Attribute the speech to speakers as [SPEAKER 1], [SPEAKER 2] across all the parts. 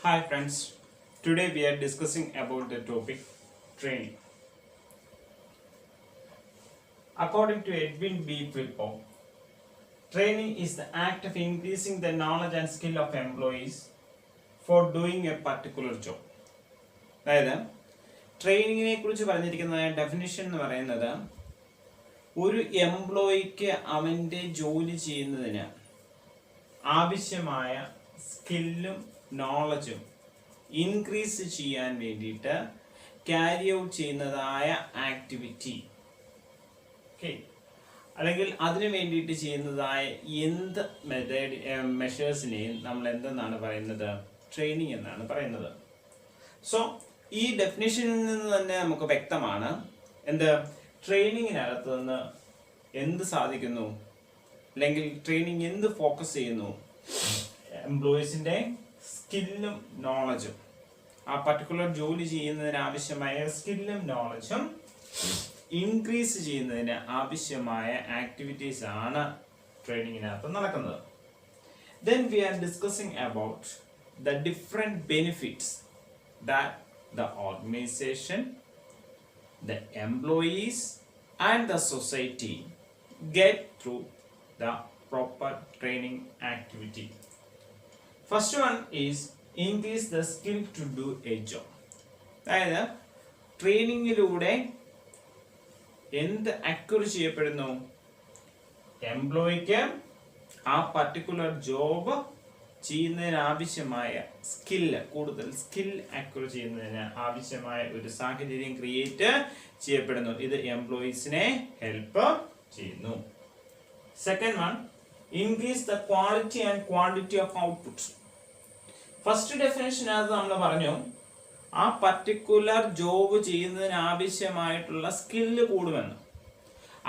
[SPEAKER 1] Hi friends, today we are discussing about the topic training. According to Edwin B. Filippo, training is the act of increasing the knowledge and skill of employees for doing a particular job. അതായത് ട്രെയിനിങ്ങിനെ കുറിച്ച് പറഞ്ഞിരിക്കുന്ന definition എന്ന് പറയുന്നത് ഒരു എംപ്ലോയിക്ക് അവൻ്റെ ജോലി ചെയ്യുന്നതിന് ആവശ്യമായ സ്കില്ലും നോളജും ഇൻക്രീസ് ചെയ്യാൻ വേണ്ടിയിട്ട് ക്യാരി ഔട്ട് ചെയ്യുന്നതായ ആക്ടിവിറ്റി, ഓക്കെ, അല്ലെങ്കിൽ അതിനു വേണ്ടിയിട്ട് ചെയ്യുന്നതായ എന്ത് മെഷേഴ്സിനെയും നമ്മൾ എന്തെന്നാണ് പറയുന്നത്? ട്രെയിനിങ് എന്നാണ് പറയുന്നത്. സോ ഈ ഡെഫിനിഷനിൽ നിന്ന് തന്നെ നമുക്ക് വ്യക്തമാണ് എന്ത് ട്രെയിനിങ്ങിനകത്ത് നിന്ന് എന്ത് സാധിക്കുന്നു, അല്ലെങ്കിൽ ട്രെയിനിങ് എന്ത് ഫോക്കസ് ചെയ്യുന്നു? എംപ്ലോയീസിൻ്റെ സ്കില്ലും നോളജും, ആ പർട്ടിക്കുലർ ജോലി ചെയ്യുന്നതിന് ആവശ്യമായ സ്കില്ലും നോളജും ഇൻക്രീസ് ചെയ്യുന്നതിന് ആവശ്യമായ ആക്ടിവിറ്റീസ് ആണ് ട്രെയിനിങ്ങിനകത്ത് നടക്കുന്നത്. Then we are discussing about the different benefits that the organization, the employees and the society get through the proper training activity. First one is increase the skill to do a job. അതായത് ട്രെയിനിങ്ങിലൂടെ എന്ത് acquire ചെയ്യപ്പെടുന്നു? എംപ്ലോയിക്ക് ആ particular job ചെയ്യുന്നതിന് ആവശ്യമായ skill, കൂടുതൽ skill acquire ചെയ്യുന്നതിന് ആവശ്യമായ ഒരു സാഹചര്യം ക്രിയേറ്റ് ചെയ്യപ്പെടുന്നു. ഇത് എംപ്ലോയീസിനെ ഹെൽപ്പ് ചെയ്യുന്നു. Second one, increase the quality and quantity of output. First ഡെഫിനേഷനകത്ത് നമ്മൾ പറഞ്ഞു ആ പർട്ടിക്കുലർ ജോബ് ചെയ്യുന്നതിന് ആവശ്യമായിട്ടുള്ള സ്കില്ല് കൂടുമെന്ന്.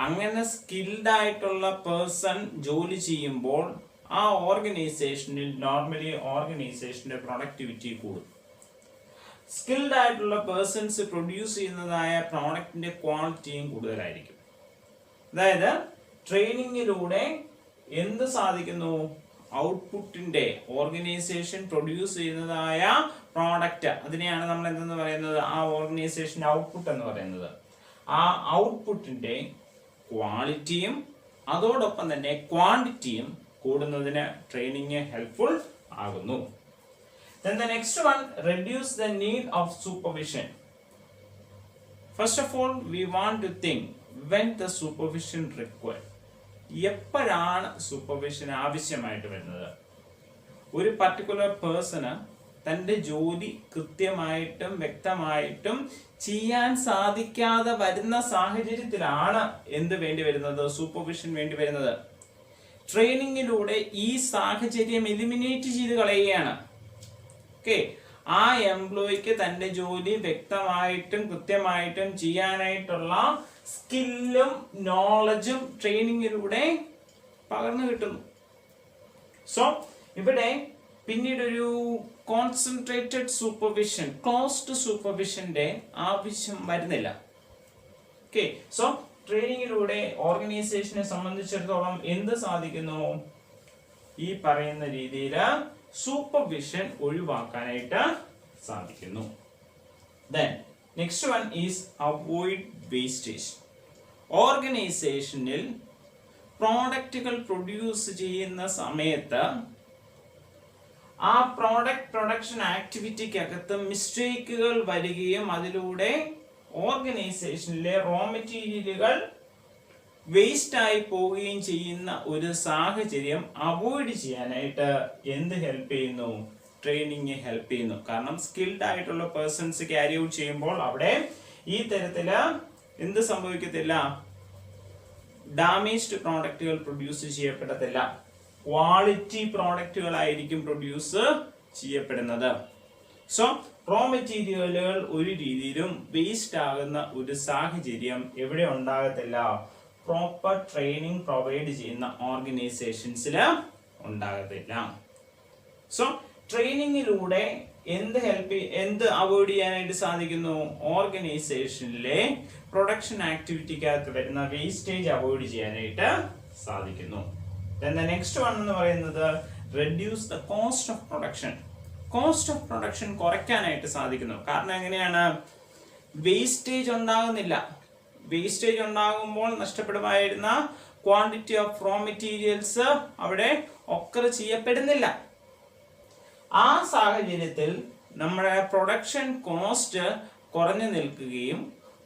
[SPEAKER 1] അങ്ങനെ സ്കിൽഡ് ആയിട്ടുള്ള പേഴ്സൺ ജോലി ചെയ്യുമ്പോൾ ആ ഓർഗനൈസേഷനിൽ നോർമലി ഓർഗനൈസേഷന്റെ പ്രൊഡക്ടിവിറ്റി കൂടും. സ്കിൽഡ് ആയിട്ടുള്ള പേഴ്സൺസ് പ്രൊഡ്യൂസ് ചെയ്യുന്നതായ പ്രോഡക്റ്റിന്റെ ക്വാളിറ്റിയും കൂടുതലായിരിക്കും. അതായത് ട്രെയിനിങ്ങിലൂടെ എന്ത് സാധിക്കുന്നു? ഔട്ട്പുട്ടിന്റെ, ഓർഗനൈസേഷൻ പ്രൊഡ്യൂസ് ചെയ്യുന്നതായ പ്രോഡക്റ്റ്, അതിനെയാണ് നമ്മൾ എന്തെന്ന് പറയുന്നത്? ആ ഓർഗനൈസേഷന്റെ ഔട്ട്പുട്ട് എന്ന് പറയുന്നത്. ആ ഔട്ട്പുട്ടിന്റെ ക്വാളിറ്റിയും അതോടൊപ്പം തന്നെ ക്വാണ്ടിറ്റിയും കൂടുന്നതിന് ട്രെയിനിങ് ഹെൽപ്ഫുൾ ആകുന്നു. Then the next one, reduce the need of supervision. First of all, we want to think when the supervision required. എപ്പോഴാണ് സൂപ്പർവിഷൻ ആവശ്യമായിട്ട് വരുന്നത്? ഒരു പർട്ടിക്കുലർ പേഴ്സണ് തൻ്റെ ജോലി കൃത്യമായിട്ടും വ്യക്തമായിട്ടും ചെയ്യാൻ സാധിക്കാതെ വരുന്ന സാഹചര്യത്തിലാണ് എന്ത് വേണ്ടി വരുന്നത്? സൂപ്പർവിഷൻ വേണ്ടി വരുന്നത്. ട്രെയിനിങ്ങിലൂടെ ഈ സാഹചര്യം എലിമിനേറ്റ് ചെയ്ത് കളയുകയാണ്. ഓക്കെ, ആ എംപ്ലോയിക്ക് തൻ്റെ ജോലി വ്യക്തമായിട്ടും കൃത്യമായിട്ടും ചെയ്യാനായിട്ടുള്ള സ്കില്ലും നോളജും ട്രെയിനിങ്ങിലൂടെ പകർന്നു കിട്ടുന്നു. സോ ഇവിടെ പിന്നീട് ഒരു കോൺസെൻട്രേറ്റഡ് സൂപ്പർവിഷൻ, ക്ലോസ്ഡ് സൂപ്പർവിഷന്റെ ആവശ്യം വരുന്നില്ല. ഓക്കെ, സോ ട്രെയിനിങ്ങിലൂടെ ഓർഗനൈസേഷനെ സംബന്ധിച്ചിടത്തോളം എന്ത് സാധിക്കുന്നു? ഈ പറയുന്ന രീതിയിൽ സൂപ്പർവിഷൻ ഒഴിവാക്കാനായിട്ട് സാധിക്കുന്നു. Then next one is avoid wastage. ഓർഗനൈസേഷനിൽ പ്രോഡക്റ്റുകൾ പ്രൊഡ്യൂസ് ചെയ്യുന്ന സമയത്ത് ആ പ്രൊഡക്ഷൻ ആക്ടിവിറ്റിക്കകത്ത് മിസ്റ്റേക്കുകൾ വരികയും അതിലൂടെ ഓർഗനൈസേഷനിലെ റോ മെറ്റീരിയലുകൾ വേസ്റ്റ് ആയി പോവുകയും ചെയ്യുന്ന ഒരു സാഹചര്യം അവോയ്ഡ് ചെയ്യാനായിട്ട് എന്ത് ഹെൽപ്പ് ചെയ്യുന്നു? ട്രെയിനിങ് ഹെൽപ്പ് ചെയ്യുന്നു. കാരണം സ്കിൽഡ് ആയിട്ടുള്ള പേഴ്സൺസ് ക്യാരി ഔട്ട് ചെയ്യുമ്പോൾ അവിടെ ഈ തരത്തില് എന്ത് സംഭവിക്കത്തില്ല? ഡാമേജ്ഡ് പ്രോഡക്റ്റുകൾ പ്രൊഡ്യൂസ് ചെയ്യപ്പെടത്തില്ല. ക്വാളിറ്റി പ്രോഡക്റ്റുകളായിരിക്കും പ്രൊഡ്യൂസ് ചെയ്യപ്പെടുന്നത്. സോ റോ മെറ്റീരിയലുകൾ ഒരു രീതിയിലും വേസ്റ്റ് ആകുന്ന ഒരു സാഹചര്യം എവിടെ ഉണ്ടാകത്തില്ല? പ്രോപ്പർ ട്രെയിനിങ് പ്രൊവൈഡ് ചെയ്യുന്ന ഓർഗനൈസേഷൻസിൽ ഉണ്ടാകത്തില്ല. സോ ട്രെയിനിങ്ങിലൂടെ എന്ത് അവോയ്ഡ് ചെയ്യാനായിട്ട് സാധിക്കുന്നു? ഓർഗനൈസേഷനിലെ പ്രൊഡക്ഷൻ ആക്ടിവിറ്റിക്കകത്ത് വരുന്ന വേസ്റ്റേജ് അവോയ്ഡ് ചെയ്യാനായിട്ട് സാധിക്കുന്നു. Then the next one എന്ന് പറയുന്നത് reduce the cost of production. Cost of production കുറയ്ക്കാനായിട്ട് സാധിക്കുന്നു. കാരണം എങ്ങനെയാണ്? വേസ്റ്റേജ് ഉണ്ടാകുന്നില്ല. വേസ്റ്റേജ് ഉണ്ടാകുമ്പോൾ നഷ്ടപ്പെടുമായിരുന്ന ക്വാണ്ടിറ്റി ഓഫ് റോ മെറ്റീരിയൽസ് അവിടെ ഒക്കർ ചെയ്യപ്പെടുന്നില്ല. ആ സാഹചര്യത്തിൽ നമ്മുടെ പ്രൊഡക്ഷൻ കോസ്റ്റ് കുറഞ്ഞു നിൽക്കുകയും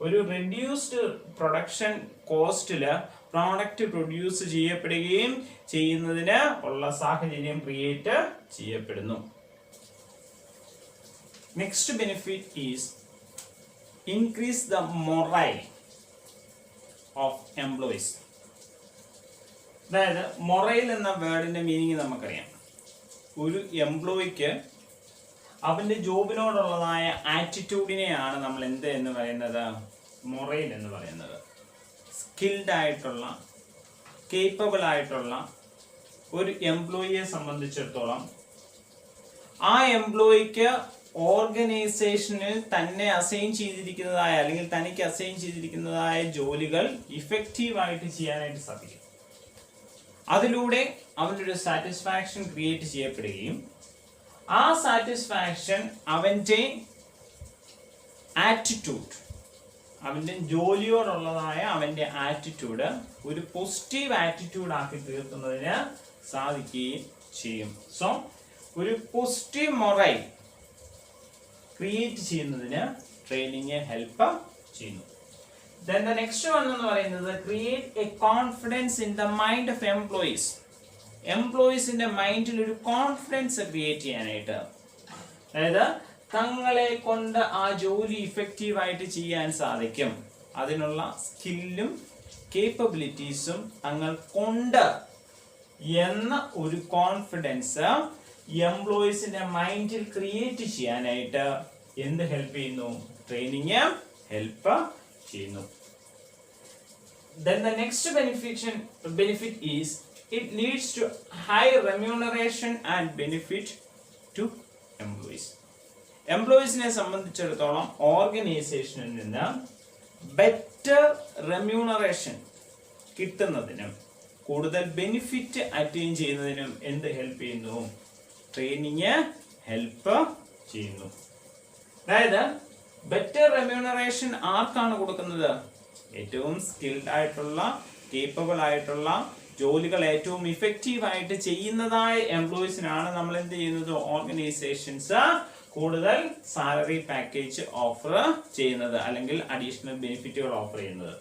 [SPEAKER 1] ഒരു റെഡ്യൂസ്ഡ് പ്രൊഡക്ഷൻ കോസ്റ്റില് പ്രോഡക്റ്റ് പ്രൊഡ്യൂസ് ചെയ്യപ്പെടുകയും ചെയ്യുന്നതിന് ഉള്ള സാഹചര്യം ക്രിയേറ്റ് ചെയ്യപ്പെടുന്നു. Next benefit is increase the morale of employees. അതായത് മൊറൈൽ എന്ന വേർഡിന്റെ മീനിങ് നമുക്കറിയാം. ഒരു എംപ്ലോയിക്ക് അവന്റെ ജോബിനോടുള്ളതായ ആറ്റിറ്റ്യൂഡിനെയാണ് നമ്മൾ എന്ത് എന്ന് പറയുന്നത്? മൊറൈൽ എന്ന് പറയുന്നത്. സ്കിൽഡ് ആയിട്ടുള്ള, കേപ്പബിൾ ആയിട്ടുള്ള ഒരു എംപ്ലോയിയെ സംബന്ധിച്ചിടത്തോളം ആ എംപ്ലോയിക്ക് ഓർഗനൈസേഷനിൽ തന്നെ അസൈൻ ചെയ്തിരിക്കുന്നതായ അല്ലെങ്കിൽ തനിക്ക് അസൈൻ ചെയ്തിരിക്കുന്നതായ ജോലികൾ ഇഫക്റ്റീവായിട്ട് ചെയ്യാനായിട്ട് സാധിക്കും. അതിലൂടെ അവനൊരു സാറ്റിസ്ഫാക്ഷൻ ക്രിയേറ്റ് ചെയ്യപ്പെടുകയും ആ സാറ്റിസ്ഫാക്ഷൻ അവൻ്റെ ആറ്റിറ്റ്യൂഡ്, അവൻ്റെ ജോലിയോടുള്ളതായ അവൻ്റെ ആറ്റിറ്റ്യൂഡ് ഒരു പോസിറ്റീവ് ആറ്റിറ്റ്യൂഡ് ആക്കി തീർക്കുന്നതിന് സാധിക്കുകയും ചെയ്യും. സോ ഒരു പോസിറ്റീവ് മൊറൈൽ ക്രിയേറ്റ് ചെയ്യുന്നതിന് ട്രെയിനിങ് ഹെൽപ്പ് ചെയ്യുന്നു. Then the next one എന്ന് പറയുന്നത് create a confidence in the mind of employees. എംപ്ലോയീസിന്റെ മൈൻഡിൽ ഒരു കോൺഫിഡൻസ് ക്രിയേറ്റ് ചെയ്യാനായിട്ട്, അതായത് തങ്ങളെ കൊണ്ട് ആ ജോലി ഇഫക്റ്റീവായിട്ട് ചെയ്യാൻ സാധിക്കും, അതിനുള്ള സ്കില്ലും കേപ്പബിലിറ്റീസും തങ്ങൾ കൊണ്ട് എന്ന ഒരു കോൺഫിഡൻസ് എംപ്ലോയീസിന്റെ മൈൻഡിൽ ക്രിയേറ്റ് ചെയ്യാനായിട്ട് എന്ത് ഹെൽപ്പ് ചെയ്യുന്നു? ട്രെയിനിങ് ഹെൽപ്പ് ചെയ്യുന്നു. Then the next benefit is it leads to high remuneration and benefit to employees. എംപ്ലോയീസിനെ സംബന്ധിച്ചിടത്തോളം ഓർഗനൈസേഷനിൽ നിന്ന് ബെറ്റർ റെമ്യൂണറേഷൻ കിട്ടുന്നതിനും കൂടുതൽ ബെനിഫിറ്റ് അറ്റൈൻ ചെയ്യുന്നതിനും എന്ത് ഹെൽപ്പ് ചെയ്യുന്നു? ട്രെയിനിങ് ഹെൽപ്പ് ചെയ്യുന്നു. അതായത് ബെറ്റർ റെമ്യൂണറേഷൻ ആർക്കാണ് കൊടുക്കുന്നത്? ഏറ്റവും സ്കിൽഡ് ആയിട്ടുള്ള, കേപ്പബിൾ ആയിട്ടുള്ള, ജോലികൾ ഏറ്റവും ഇഫക്റ്റീവ് ആയിട്ട് ചെയ്യുന്നതായ എംപ്ലോയീസിനാണ് നമ്മൾ എന്ത് ചെയ്യുന്നത്? ഓർഗനൈസേഷൻസ് കൂടുതൽ സാലറി പാക്കേജ് ഓഫർ ചെയ്യുന്നത് അല്ലെങ്കിൽ അഡീഷണൽ ബെനിഫിറ്റുകൾ ഓഫർ ചെയ്യുന്നത്.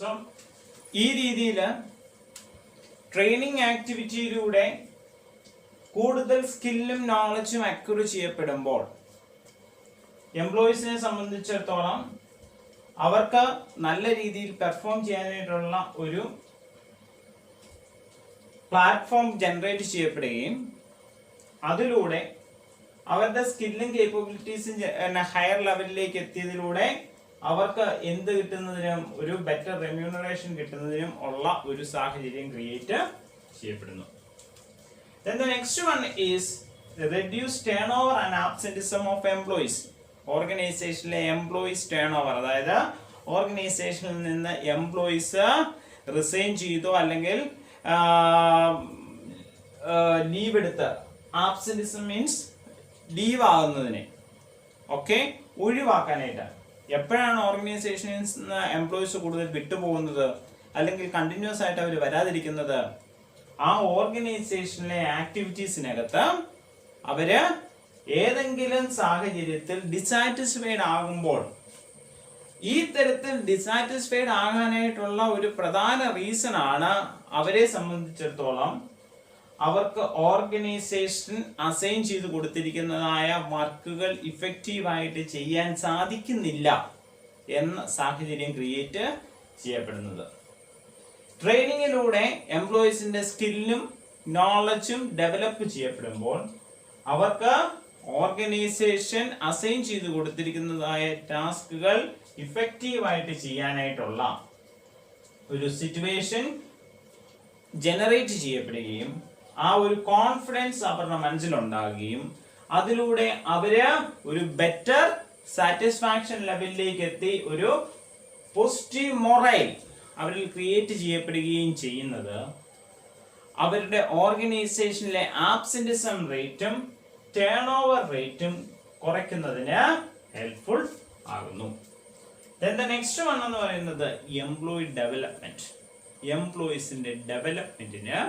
[SPEAKER 1] സോ ഈ രീതിയിൽ ട്രെയിനിങ് ആക്ടിവിറ്റിയിലൂടെ കൂടുതൽ സ്കില്ലും നോളജും അക്വയർ ചെയ്യപ്പെടുമ്പോൾ എംപ്ലോയീസിനെ സംബന്ധിച്ചിടത്തോളം അവർക്ക് നല്ല രീതിയിൽ പെർഫോം ചെയ്യാനായിട്ടുള്ള ഒരു പ്ലാറ്റ്ഫോം ജനറേറ്റ് ചെയ്യപ്പെടുകയും അതിലൂടെ അവരുടെ സ്കില്ലും കേപ്പബിലിറ്റീസും ഹയർ ലെവലിലേക്ക് എത്തിയതിലൂടെ അവർക്ക് എന്ത് കിട്ടുന്നതിനും ഒരു ബെറ്റർ റെമ്യൂണറേഷൻ കിട്ടുന്നതിനും ഉള്ള ഒരു സാഹചര്യം ക്രിയേറ്റ് ചെയ്യപ്പെടുന്നു. Then the next one is reduce turnover and absenteeism of employees. ഓർഗനൈസേഷനിലെ എംപ്ലോയീസ് ടേൺ ഓവർ, അതായത് ഓർഗനൈസേഷനിൽ നിന്ന് എംപ്ലോയീസ് റിസൈൻ ചെയ്തോ അല്ലെങ്കിൽ ലീവ് എടുത്ത്, ആബ്സെന്റിസം മീൻസ് ലീവ് ആകുന്നതിനെ ഒക്കെ ഒഴിവാക്കാനായിട്ട്. എപ്പോഴാണ് ഓർഗനൈസേഷനിൽ നിന്ന് എംപ്ലോയീസ് കൂടുതൽ വിട്ടുപോകുന്നത് അല്ലെങ്കിൽ കണ്ടിന്യൂസ് ആയിട്ട് അവർ വരാതിരിക്കുന്നത്? ആ ഓർഗനൈസേഷനിലെ ആക്ടിവിറ്റീസിനകത്ത് അവര് ഏതെങ്കിലും സാഹചര്യത്തിൽ ഡിസാറ്റിസ്ഫൈഡ് ആകുമ്പോൾ, ഈ തരത്തിൽ ഡിസാറ്റിസ്ഫൈഡ് ആകാനായിട്ടുള്ള ഒരു പ്രധാന റീസൺ ആണ് അവരെ സംബന്ധിച്ചിടത്തോളം അവർക്ക് ഓർഗനൈസേഷൻ അസൈൻ ചെയ്ത് കൊടുത്തിരിക്കുന്നതായ വർക്കുകൾ ഇഫക്റ്റീവായിട്ട് ചെയ്യാൻ സാധിക്കുന്നില്ല എന്ന സാഹചര്യം ക്രിയേറ്റ് ചെയ്യപ്പെടുന്നത്. ട്രെയിനിങ്ങിലൂടെ എംപ്ലോയീസിന്റെ സ്കില്ലും നോളജും ഡെവലപ്പ് ചെയ്യപ്പെടുമ്പോൾ അവർക്ക് ഓർഗനൈസേഷൻ അസൈൻ ചെയ്ത് കൊടുത്തിരിക്കുന്നതായ ടാസ്കുകൾ ഇഫക്റ്റീവായിട്ട് ചെയ്യാനായിട്ടുള്ള ഒരു സിറ്റുവേഷൻ ജനറേറ്റ് ചെയ്യപ്പെടുകയും ആ ഒരു കോൺഫിഡൻസ് അവരുടെ മനസ്സിലുണ്ടാകുകയും അതിലൂടെ അവര് ഒരു ബെറ്റർ സാറ്റിസ്ഫാക്ഷൻ ലെവലിലേക്ക് എത്തി ഒരു പോസിറ്റീവ് മൊറൈൽ അവരിൽ ക്രിയേറ്റ് ചെയ്യപ്പെടുകയും ചെയ്യുന്നത് അവരുടെ ഓർഗനൈസേഷനിലെ ആബ്സെന്റിസം റേറ്റും ടേൺ ഓവർ റേറ്റും കുറയ്ക്കുന്നതിന് ഹെൽപ്ഫുൾ ആകുന്നു. Then the next one എന്ന് പറയുന്നത് എംപ്ലോയി ഡെവലപ്മെന്റ്. എംപ്ലോയീസിന്റെ ഡെവലപ്മെന്റിന്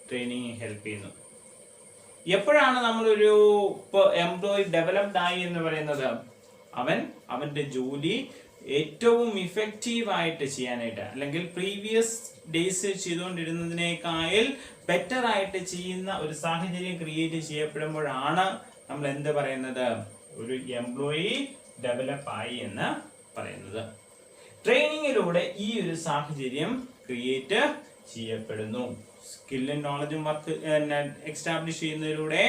[SPEAKER 1] ട്രെയിനിങ് ഹെൽപ്പ് ചെയ്യുന്നു. എപ്പോഴാണ് നമ്മളൊരു എംപ്ലോയി ഡെവലപ്ഡ് ആയി എന്ന് പറയുന്നത്? അവന്റെ ജോലി ഏറ്റവും ഇഫക്റ്റീവ് ആയിട്ട് ചെയ്യാനായിട്ട്, അല്ലെങ്കിൽ പ്രീവിയസ് ഡേയ്സ് ചെയ്തുകൊണ്ടിരുന്നതിനേക്കാൾ ബെറ്റർ ആയിട്ട് ചെയ്യുന്ന ഒരു സാഹചര്യം ക്രിയേറ്റ് ചെയ്യപ്പെടുമ്പോഴാണ് നമ്മൾ എന്ത് പറയുന്നത്? ഒരു എംപ്ലോയി ഡെവലപ്പ് ആയി എന്ന് പറയുന്നത്. ട്രെയിനിങ്ങിലൂടെ ഈ ഒരു സാഹചര്യം ക്രിയേറ്റ് ചെയ്യപ്പെടുന്നു. സ്കില്ലും നോളജും വർക്ക് എക്സ്റ്റാബ്ലിഷ് ചെയ്യുന്നതിലൂടെ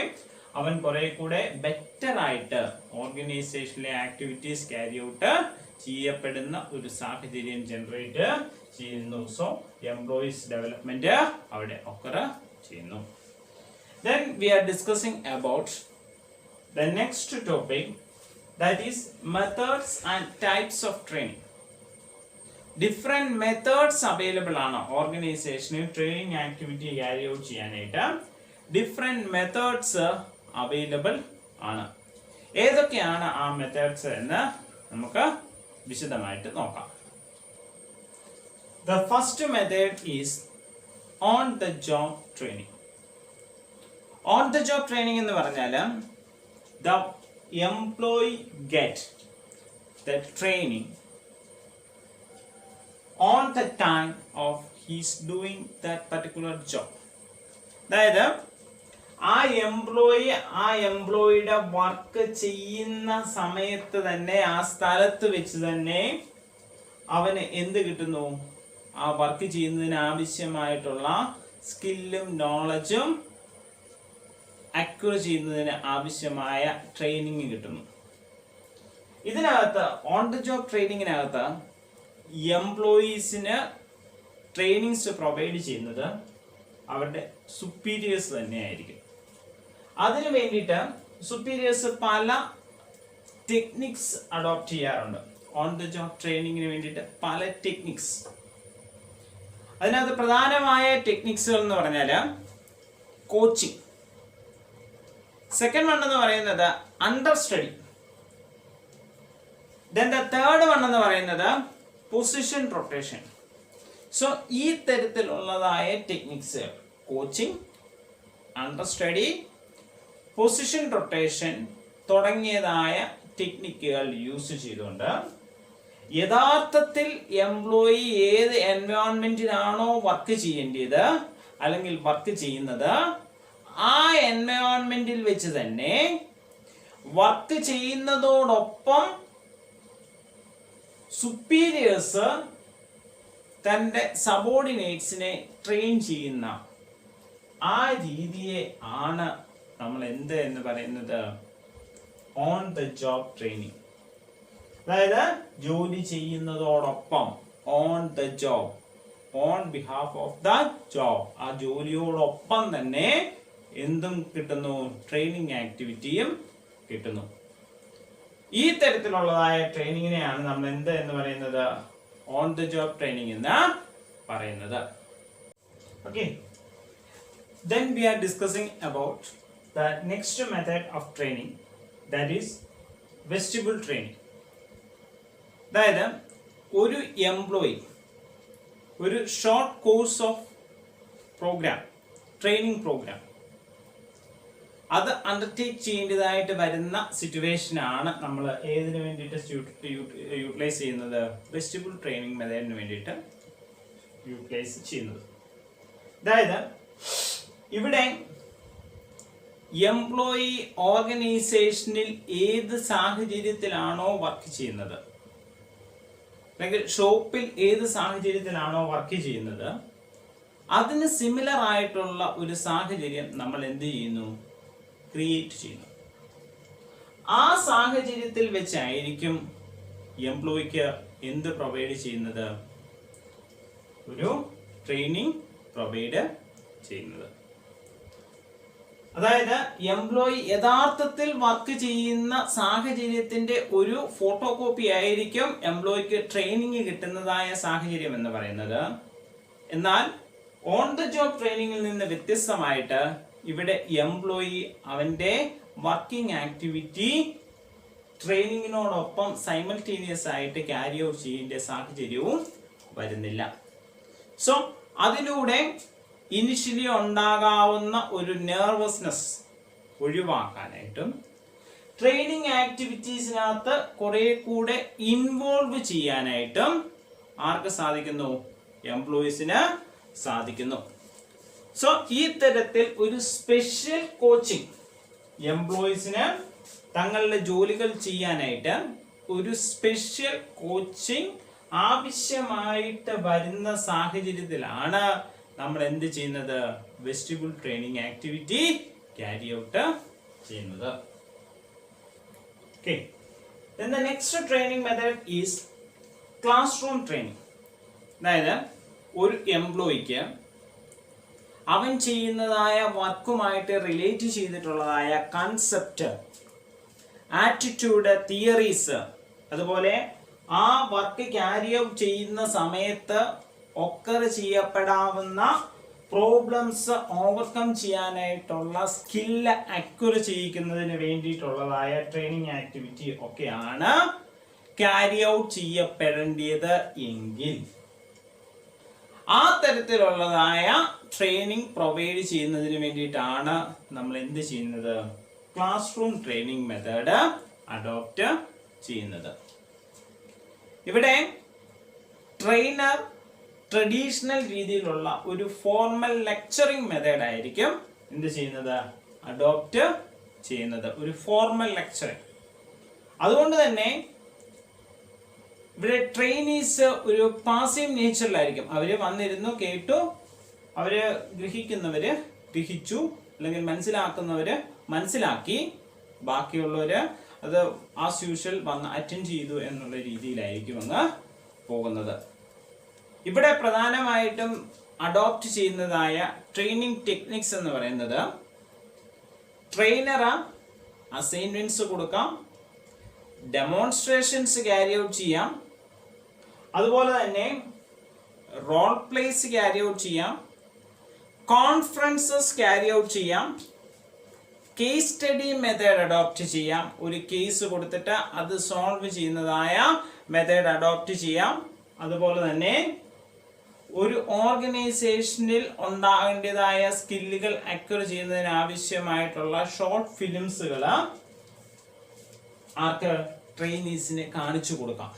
[SPEAKER 1] അവൻ കുറെ കൂടെ ബെറ്റർ ആയിട്ട് ഓർഗനൈസേഷനിലെ ആക്ടിവിറ്റീസ് ക്യാരി ഔട്ട് ചെയ്യപ്പെടുന്ന ഒരു സാഹചര്യം ജനറേറ്റ് ചെയ്യുന്നു. സോ എംപ്ലോയീസ് ഡെവലപ്മെന്റ് അവിടെ ഒക്കർ ചെയ്യുന്നു. Then we are discussing about the next topic, that is methods and types of training. Different methods available ആണ് ഓർഗനൈസേഷനിൽ ട്രെയിനിങ് ആക്ടിവിറ്റി ക്യാരി ഔട്ട് ചെയ്യാനായിട്ട്. ഡിഫറെന്റ് മെത്തേഡ്സ് അവൈലബിൾ ആണ്. ഏതൊക്കെയാണ് ആ മെത്തേഡ്സ് എന്ന് നമുക്ക് വിശദമായിട്ട് നോക്കാം. The first method is on the job training. On the job training എന്ന് പറഞ്ഞാൽ the employee get the training on the time of he's doing that particular job. അതായത് ആ എംപ്ലോയിയുടെ വർക്ക് ചെയ്യുന്ന സമയത്ത് തന്നെ, ആ സ്ഥലത്ത് വെച്ച് തന്നെ അവന് എന്ത് കിട്ടുന്നു? ആ വർക്ക് ചെയ്യുന്നതിന് ആവശ്യമായിട്ടുള്ള സ്കില്ലും നോളജും അക്വയർ ചെയ്യുന്നതിന് ആവശ്യമായ ട്രെയിനിങ് കിട്ടുന്നു. ഇതിനകത്ത് ഓൺ ദ ജോബ് ട്രെയിനിങ്ങിനകത്ത് എംപ്ലോയീസിന് ട്രെയിനിങ്സ് പ്രൊവൈഡ് ചെയ്യുന്നത് അവരുടെ സുപ്പീരിയേഴ്സ് തന്നെയായിരിക്കും. അതിനു വേണ്ടിയിട്ട് സുപ്പീരിയേഴ്സ് പല ടെക്നിക്സ് അഡോപ്റ്റ് ചെയ്യാറുണ്ട്. ഓൺ ദ ജോബ് ട്രെയിനിങ്ങിന് വേണ്ടിയിട്ട് പല ടെക്നിക്സ്. അതിനകത്ത് പ്രധാനമായ ടെക്നിക്സുകൾ എന്ന് പറഞ്ഞാൽ കോച്ചിങ്. സെക്കൻഡ് വൺ എന്ന് പറയുന്നത് understudy. Then the third one എന്ന് പറയുന്നത് പൊസിഷൻ റൊട്ടേഷൻ. സോ ഈ തരത്തിലുള്ളതായ techniques, coaching, understudy, position rotation തുടങ്ങിയതായ ടെക്നിക്കുകൾ യൂസ് ചെയ്തുകൊണ്ട് യഥാർത്ഥത്തിൽ എംപ്ലോയി ഏത് എൻവയോൺമെന്റിലാണോ വർക്ക് ചെയ്യേണ്ടത് അല്ലെങ്കിൽ വർക്ക് ചെയ്യുന്നത്, ആ എൻവയോൺമെന്റിൽ വെച്ച് തന്നെ വർക്ക് ചെയ്യുന്നതോടൊപ്പം സുപ്പീരിയേഴ്സ് തൻ്റെ സബോർഡിനേറ്റ്സിനെ ട്രെയിൻ ചെയ്യുന്ന ആ രീതിയെ ആണ് നമ്മൾ എന്ത് എന്ന് പറയുന്നത്? On the job training. അതായത് ജോലി ചെയ്യുന്നതോടൊപ്പം, on the job, on behalf of the job, ആ ജോലിയോടൊപ്പം തന്നെ എന്തും കിട്ടുന്നു? ട്രെയിനിങ് ആക്ടിവിറ്റിയും കിട്ടുന്നു. ഈ തരത്തിലുള്ളതായ ട്രെയിനിങ്ങിനെയാണ് നമ്മൾ എന്ത് എന്ന് പറയുന്നത്? ഓൺ ദ ജോബ് ട്രെയിനിങ് എന്ന് പറയുന്നത്. Okay, then we are discussing about the next method of training, that is vestibule training. അതായത് ഒരു എംപ്ലോയി ഒരു short course of programme, training programme അത് അണ്ടർടേക്ക് ചെയ്യേണ്ടതായിട്ട് വരുന്ന സിറ്റുവേഷൻ ആണ് നമ്മൾ ഏതിനു വേണ്ടിയിട്ട് യൂട്ടിലൈസ് ചെയ്യുന്നത്? വെസ്റ്റിബിൾ ട്രെയിനിങ് മെത്തേഡിന് വേണ്ടിയിട്ട് യൂട്ടിലൈസ് ചെയ്യുന്നത്. അതായത് ഇവിടെ എംപ്ലോയി ഓർഗനൈസേഷനിൽ ഏത് സാഹചര്യത്തിലാണോ വർക്ക് ചെയ്യുന്നത്, അല്ലെങ്കിൽ ഷോപ്പിൽ ഏത് സാഹചര്യത്തിലാണോ വർക്ക് ചെയ്യുന്നത്, അതിന് സിമിലർ ആയിട്ടുള്ള ഒരു സാഹചര്യം നമ്മൾ എന്ത് ചെയ്യുന്നു? ക്രിയേറ്റ് ചെയ്യുന്നു. ആ സാഹചര്യത്തിൽ വെച്ചായിരിക്കും എംപ്ലോയിക്ക് എന്ത് പ്രൊവൈഡ് ചെയ്യുന്നത്? ഒരു ട്രെയിനിങ് പ്രൊവൈഡ് ചെയ്യുന്നത്. അതായത് എംപ്ലോയി യഥാർത്ഥത്തിൽ വർക്ക് ചെയ്യുന്ന സാഹചര്യത്തിന്റെ ഒരു ഫോട്ടോ കോപ്പി ആയിരിക്കും എംപ്ലോയിക്ക് ട്രെയിനിങ് കിട്ടുന്നതായ സാഹചര്യം എന്ന് പറയുന്നത്. എന്നാൽ ഓൺ ദ ജോബ് ട്രെയിനിങ്ങിൽ നിന്ന് വ്യത്യസ്തമായിട്ട് ഇവിടെ എംപ്ലോയി അവന്റെ വർക്കിംഗ് ആക്ടിവിറ്റി ട്രെയിനിങ്ങിനോടൊപ്പം സൈമൾട്ടേനിയസ് ആയിട്ട് ക്യാരി ഔട്ട് ചെയ്യേണ്ട സാഹചര്യവും വരുന്നില്ല. സോ അതിലൂടെ ഇനിഷ്യലി ഉണ്ടാകാവുന്ന ഒരു നെർവസ്നെസ് ഒഴിവാക്കാനായിട്ടും ട്രെയിനിങ് ആക്ടിവിറ്റീസിനകത്ത് കുറെ കൂടെ ഇൻവോൾവ് ചെയ്യാനായിട്ടും ആർക്ക് സാധിക്കുന്നു? എംപ്ലോയീസിന് സാധിക്കുന്നു. സോ ഈ തരത്തിൽ ഒരു സ്പെഷ്യൽ കോച്ചിങ് എംപ്ലോയീസിന് തങ്ങളുടെ ജോലികൾ ചെയ്യാനായിട്ട് ഒരു സ്പെഷ്യൽ കോച്ചിങ് ആവശ്യമായിട്ട് വരുന്ന സാഹചര്യത്തിലാണ് നമ്മൾ എന്ത് ചെയ്യുന്നത്? Vestibule training activity carry out ചെയ്യുന്നത്. Okay. Then the next training method is classroom training. അതായത് ഒരു എംപ്ലോയിക്ക് അവൻ ചെയ്യുന്നതായ വർക്കുമായിട്ട് റിലേറ്റ് ചെയ്തിട്ടുള്ളതായ കൺസെപ്റ്റ്, ആറ്റിറ്റ്യൂഡ്, തിയറീസ്, അതുപോലെ ആ വർക്ക് ക്യാരി ഔട്ട് ചെയ്യുന്ന സമയത്ത് ഒക്കർ ചെയ്യപ്പെടാവുന്ന പ്രോബ്ലംസ് ഓവർകം ചെയ്യാനായിട്ടുള്ള സ്കില്ല് അക്വയർ ചെയ്യിക്കുന്നതിന് വേണ്ടിയിട്ടുള്ളതായ ട്രെയിനിങ് ആക്ടിവിറ്റി ഒക്കെയാണ് ക്യാരി ഔട്ട് ചെയ്യപ്പെടേണ്ടത് എങ്കിൽ ആ തരത്തിലുള്ളതായ ട്രെയിനിങ് പ്രൊവൈഡ് ചെയ്യുന്നതിന് വേണ്ടിയിട്ടാണ് നമ്മൾ എന്ത് ചെയ്യുന്നത്? Class room training method adopt ചെയ്യുന്നത്. ഇവിടെ ട്രെയിനർ ട്രഡീഷണൽ രീതിയിലുള്ള ഒരു ഫോർമൽ ലെക്ചറിങ് മെത്തേഡ് ആയിരിക്കും എന്ത് ചെയ്യുന്നത്? അഡോപ്റ്റ് ചെയ്യുന്നത്, ഒരു ഫോർമൽ ലെക്ചറിങ്. അതുകൊണ്ട് തന്നെ ഇവിടെ ട്രെയിനീസ് ഒരു പാസീവ് നേച്ചറിലായിരിക്കും. അവര് വന്നിരുന്നു, കേട്ടു, അവര് ഗ്രഹിക്കുന്നവര് ഗ്രഹിച്ചു, അല്ലെങ്കിൽ മനസ്സിലാക്കുന്നവര് മനസ്സിലാക്കി, ബാക്കിയുള്ളവര് അത് ആസ് യൂഷ്വൽ വന്ന് അറ്റൻഡ് ചെയ്തു എന്നുള്ള രീതിയിലായിരിക്കും അങ്ങ് പോകുന്നത്. ഇവിടെ പ്രധാനമായിട്ടും അഡോപ്റ്റ് ചെയ്യുന്നതായ ട്രെയിനിങ് ടെക്നിക്സ് എന്ന് പറയുന്നത് ട്രെയിനർ അസൈൻമെന്റ്സ് കൊടുക്കാം, ഡെമോൺസ്ട്രേഷൻസ് ക്യാരി ഔട്ട് ചെയ്യാം, അതുപോലെ തന്നെ റോൾ പ്ലേസ് ക്യാരി ഔട്ട് ചെയ്യാം, കോൺഫറൻസസ് ക്യാരി ഔട്ട് ചെയ്യാം, കേസ് സ്റ്റഡി മെത്തേഡ് അഡോപ്റ്റ് ചെയ്യാം, ഒരു കേസ് കൊടുത്തിട്ട് അത് സോൾവ് ചെയ്യുന്നതായ മെത്തേഡ് അഡോപ്റ്റ് ചെയ്യാം. അതുപോലെ തന്നെ ഒരു ഓർഗനൈസേഷനിൽ ഉണ്ടാകേണ്ടതായ സ്കില്ലുകൾ അക്വയർ ചെയ്യുന്നതിന് ആവശ്യമായിട്ടുള്ള ഷോർട്ട് ഫിലിംസുകൾ ആർക്ക്? ട്രെയിനീസിന് കാണിച്ചു കൊടുക്കാം.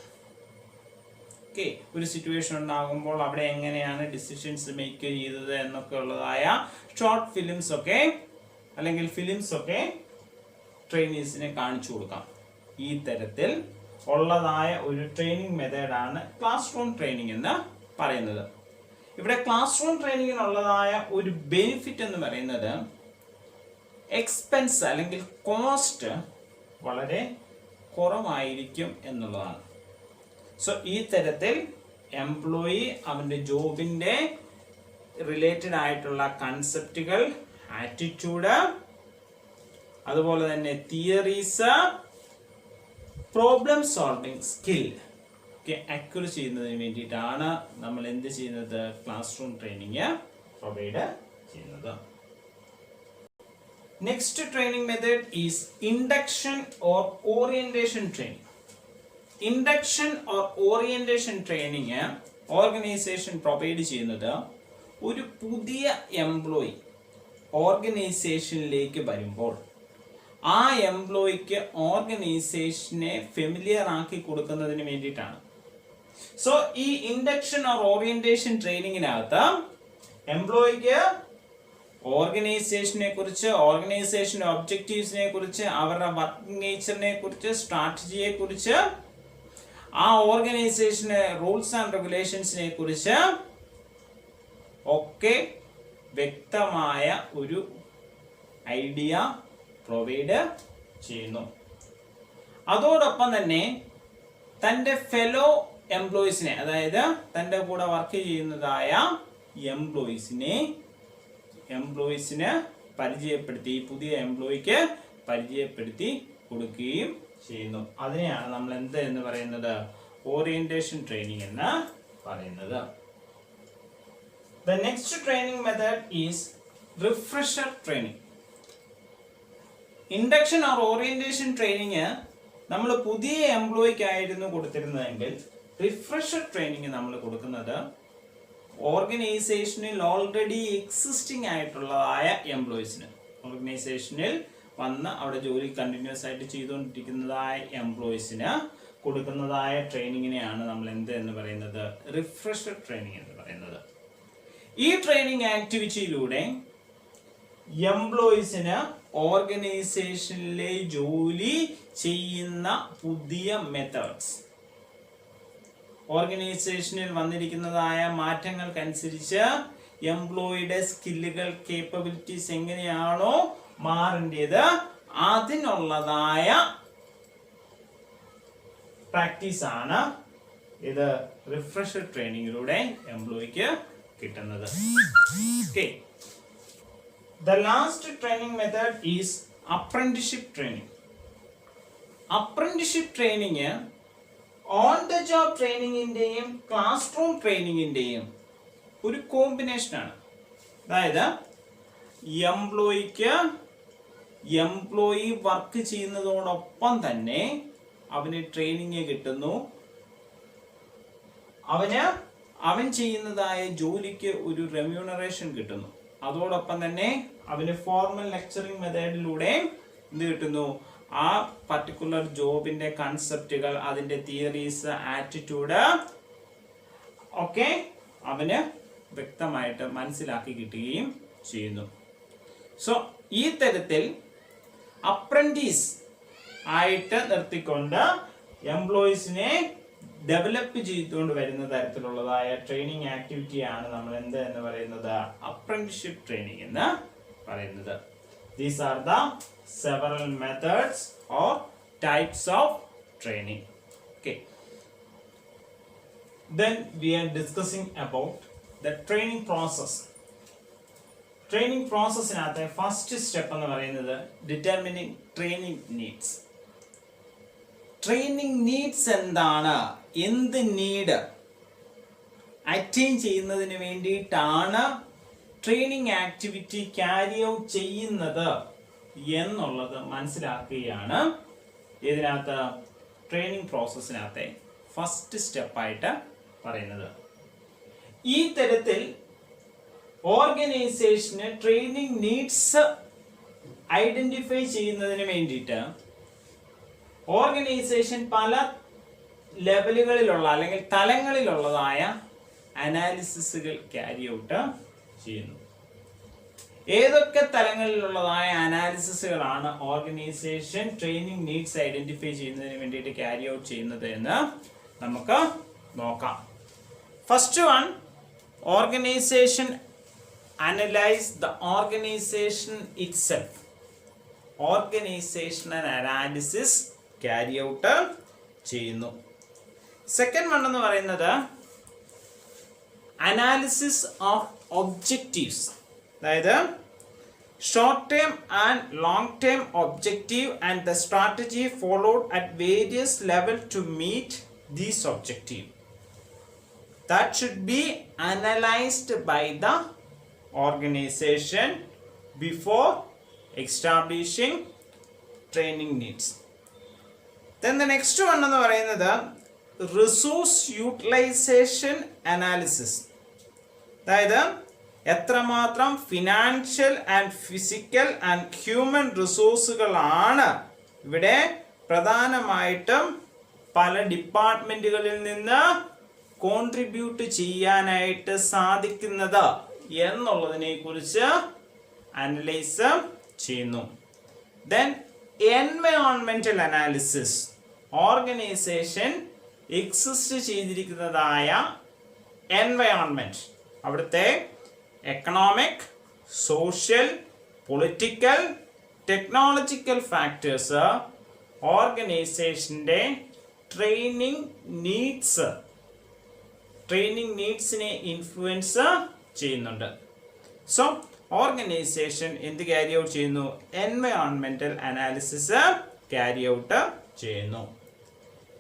[SPEAKER 1] ഓക്കെ, ഒരു സിറ്റുവേഷൻ ഉണ്ടാകുമ്പോൾ അവിടെ എങ്ങനെയാണ് ഡിസിഷൻസ് മേക്ക് ചെയ്തത് എന്നൊക്കെ ഉള്ളതായ ഷോർട്ട് ഫിലിംസ് ഒക്കെ അല്ലെങ്കിൽ ഫിലിംസ് ഒക്കെ ട്രെയിനീസിനെ കാണിച്ചു കൊടുക്കാം. ഈ തരത്തിൽ ഉള്ളതായ ഒരു ട്രെയിനിങ് മെത്തേഡാണ് ക്ലാസ് റൂം ട്രെയിനിങ് എന്ന് പറയുന്നത്. ഇവിടെ ക്ലാസ് റൂം ട്രെയിനിങ്ങിനുള്ളതായ ഒരു ബെനിഫിറ്റ് എന്ന് പറയുന്നത് എക്സ്പെൻസ് അല്ലെങ്കിൽ കോസ്റ്റ് വളരെ കുറവായിരിക്കും എന്നുള്ളതാണ്. സോ ഈ തരത്തിൽ എംപ്ലോയി അവൻ്റെ ജോബിൻ്റെ റിലേറ്റഡ് ആയിട്ടുള്ള കൺസെപ്റ്റുകൾ, ആറ്റിറ്റ്യൂഡ്, അതുപോലെ തന്നെ തിയറീസ്, പ്രോബ്ലം സോൾവിംഗ് സ്കിൽ ഒക്കെ അക്വയർ ചെയ്യുന്നതിന് വേണ്ടിയിട്ടാണ് നമ്മൾ എന്ത് ചെയ്യുന്നത്? ക്ലാസ് റൂം ട്രെയിനിങ് പ്രൊവൈഡ് ചെയ്യുന്നത്. Next training method is induction or orientation training. Induction or orientation training organisation provide ചെയ്യുന്നത് ഒരു പുതിയ എംപ്ലോയി ഓർഗനൈസേഷനിലേക്ക് വരുമ്പോൾ ആ എംപ്ലോയിക്ക് ഓർഗനൈസേഷനെ ഫെമിലിയർ ആക്കി കൊടുക്കുന്നതിന് വേണ്ടിയിട്ടാണ്. സോ ഈ ഇൻഡക്ഷൻ ഓർ ഓറിയന്റേഷൻ ട്രെയിനിങ്ങിനകത്ത് എംപ്ലോയിക്ക് ഓർഗനൈസേഷനെ കുറിച്ച്, ഓർഗനൈസേഷൻ ഒബ്ജക്റ്റീവ്സിനെ കുറിച്ച്, അവരുടെ വർക്കിംഗ് നേച്ചറിനെ കുറിച്ച്, സ്ട്രാറ്റജിയെ കുറിച്ച്, ആ ഓർഗനൈസേഷന് റൂൾസ് ആൻഡ് റെഗുലേഷൻസിനെ കുറിച്ച് ഒക്കെ വ്യക്തമായ ഒരു ഐഡിയ പ്രൊവൈഡ് ചെയ്യുന്നു. അതോടൊപ്പം തന്നെ തൻ്റെ ഫെലോ എംപ്ലോയീസിനെ, അതായത് തൻ്റെ കൂടെ വർക്ക് ചെയ്യുന്നതായ എംപ്ലോയീസിന് പരിചയപ്പെടുത്തി, പുതിയ എംപ്ലോയിക്ക് പരിചയപ്പെടുത്തി കൊടുക്കുകയും ചെയ്യുന്നു. അതിനെയാണ് നമ്മൾ എന്ത് എന്ന് പറയുന്നത്? ഓറിയന്റേഷൻ ട്രെയിനിങ് എന്ന് പറയുന്നത്. The next training method is refresher training. Induction or orientation training നമ്മൾ പുതിയ എംപ്ലോയിക്കായിരുന്നു കൊടുത്തിരുന്നതെങ്കിൽ റിഫ്രഷർ ട്രെയിനിങ് നമ്മൾ കൊടുക്കുന്നത് ഓർഗനൈസേഷനിൽ ഓൾറെഡി എക്സിസ്റ്റിംഗ് ആയിട്ടുള്ളതായ എംപ്ലോയീസിന്, ഓർഗനൈസേഷനിൽ വന്ന് അവിടെ ജോലി കണ്ടിന്യൂസ് ആയിട്ട് ചെയ്തുകൊണ്ടിരിക്കുന്നതായ എംപ്ലോയീസിന് കൊടുക്കുന്നതായ ട്രെയിനിങ്ങിനെയാണ് നമ്മൾ എന്ത് എന്ന് പറയുന്നത്, റിഫ്രഷർ ട്രെയിനിങ് എന്ന് പറയുന്നത്. ഈ ട്രെയിനിങ് ആക്ടിവിറ്റിയിലൂടെ എംപ്ലോയീസിന് ഓർഗനൈസേഷനിലെ ജോലി ചെയ്യുന്ന പുതിയ മെത്തേഡ്സ്, ഓർഗനൈസേഷനിൽ വന്നിരിക്കുന്നതായ മാറ്റങ്ങൾക്കനുസരിച്ച് എംപ്ലോയിയുടെ സ്കില്ലുകൾ, കേപ്പബിലിറ്റീസ് എങ്ങനെയാണോ മാറേണ്ടത് അതിനുള്ളതായ പ്രാക്ടീസ് ആണ് ഇത് റിഫ്രഷർ ട്രെയിനിങ്ങിലൂടെ എംപ്ലോയിക്ക് കിട്ടുന്നത്. Okay. The last training method is apprenticeship training. Apprenticeship training on the job ട്രെയിനിങ്ങിന്റെയും ക്ലാസ് റൂം ട്രെയിനിങ്ങിന്റെയും ഒരു കോമ്പിനേഷനാണ്. അതായത് എംപ്ലോയി വർക്ക് ചെയ്യുന്നതോടൊപ്പം തന്നെ അവന് ട്രെയിനിങ് കിട്ടുന്നു, അവൻ ചെയ്യുന്നതായ ജോലിക്ക് ഒരു റെമ്യൂണറേഷൻ കിട്ടുന്നു, അതോടൊപ്പം തന്നെ അവന് ഫോർമൽ ലെക്ചറിങ് മെത്തേഡിലൂടെ എന്ത് കിട്ടുന്നു, ആ പർട്ടിക്കുലർ ജോബിന്റെ കൺസെപ്റ്റുകൾ, അതിന്റെ തിയറീസ്, ആറ്റിറ്റ്യൂഡ് ഒക്കെ അവന് വ്യക്തമായിട്ട് മനസ്സിലാക്കി കിട്ടുകയും ചെയ്യുന്നു. സോ ഈ തരത്തിൽ അപ്രന്റീസ് ആയിട്ട് നിർത്തിക്കൊണ്ട് എംപ്ലോയീസിനെ ഡെവലപ്പ് ചെയ്തുകൊണ്ട് വരുന്ന തരത്തിലുള്ളതായ ട്രെയിനിങ് ആക്ടിവിറ്റിയാണ് നമ്മൾ എന്ത് എന്ന് പറയുന്നത്, അപ്രന്റീസ്ഷിപ്പ് ട്രെയിനിങ് എന്ന് പറയുന്നത്. These are the several methods or types of training. Okay. Then we are discussing about the training process. Training process inathe first step ennu parayunnathu determining training needs. Training needs endana, endu need attain cheyyunnadinu vendiittana training activity carry out ചെയ്യുന്നത് എന്നുള്ളത് മനസ്സിലാക്കുകയാണ് ഇതിനകത്ത് training പ്രോസസ്സിനകത്തെ first സ്റ്റെപ്പായിട്ട് പറയുന്നത്. ഈ തരത്തിൽ ഓർഗനൈസേഷന് training needs identify ചെയ്യുന്നതിന് വേണ്ടിയിട്ട് ഓർഗനൈസേഷൻ പല ലെവലുകളിലുള്ള അല്ലെങ്കിൽ തലങ്ങളിലുള്ളതായ അനാലിസിസുകൾ ക്യാരി ഔട്ട് ചെയ്യുന്നു. ഏതൊക്കെ തലങ്ങളിലുള്ളതായ അനാലിസിസുകളാണ് ഓർഗനൈസേഷൻ ട്രെയിനിങ് നീഡ്സ് ഐഡന്റിഫൈ ചെയ്യുന്നതിന് വേണ്ടിയിട്ട് ക്യാരി ഔട്ട് ചെയ്യുന്നത് എന്ന് നമുക്ക് നോക്കാം. First one, organisation analyse the organisation itself. Organisational analysis carry out ചെയ്യുന്നു. സെക്കൻഡ് വൺ എന്ന് പറയുന്നത് അനാലിസിസ് ഓഫ് ഒബ്ജക്റ്റീവ്സ്, അതായത് short term and long term objective and the strategy followed at various level to meet these objective. That should be analyzed by the organization before establishing training needs. Then the next one എന്ന് പറയുന്നത് resource utilization analysis. അതായത് എത്രമാത്രം financial and physical and human റിസോഴ്സുകളാണ് ഇവിടെ പ്രധാനമായിട്ടും പല ഡിപ്പാർട്ട്മെന്റുകളിൽ നിന്ന് contribute ചെയ്യാനായിട്ട് സാധിക്കുന്നത് എന്നുള്ളതിനെ കുറിച്ച് അനലൈസ് ചെയ്യുന്നു. ദെൻ എൻവയോൺമെന്റൽ അനാലിസിസ്, ഓർഗനൈസേഷൻ എക്സിസ്റ്റ് ചെയ്തിരിക്കുന്നതായ എൻവയോൺമെന്റ്, അവിടുത്തെ economic, social, political, technological factors ഓർഗനൈസേഷൻ്റെ ട്രെയിനിങ് നീഡ്സിനെ ഇൻഫ്ലുവൻസ് ചെയ്യുന്നുണ്ട്. സോ ഓർഗനൈസേഷൻ എന്ത് ക്യാരി ഔട്ട് ചെയ്യുന്നു? എൻവയോൺമെന്റൽ അനാലിസിസ് ക്യാരി ഔട്ട് ചെയ്യുന്നു.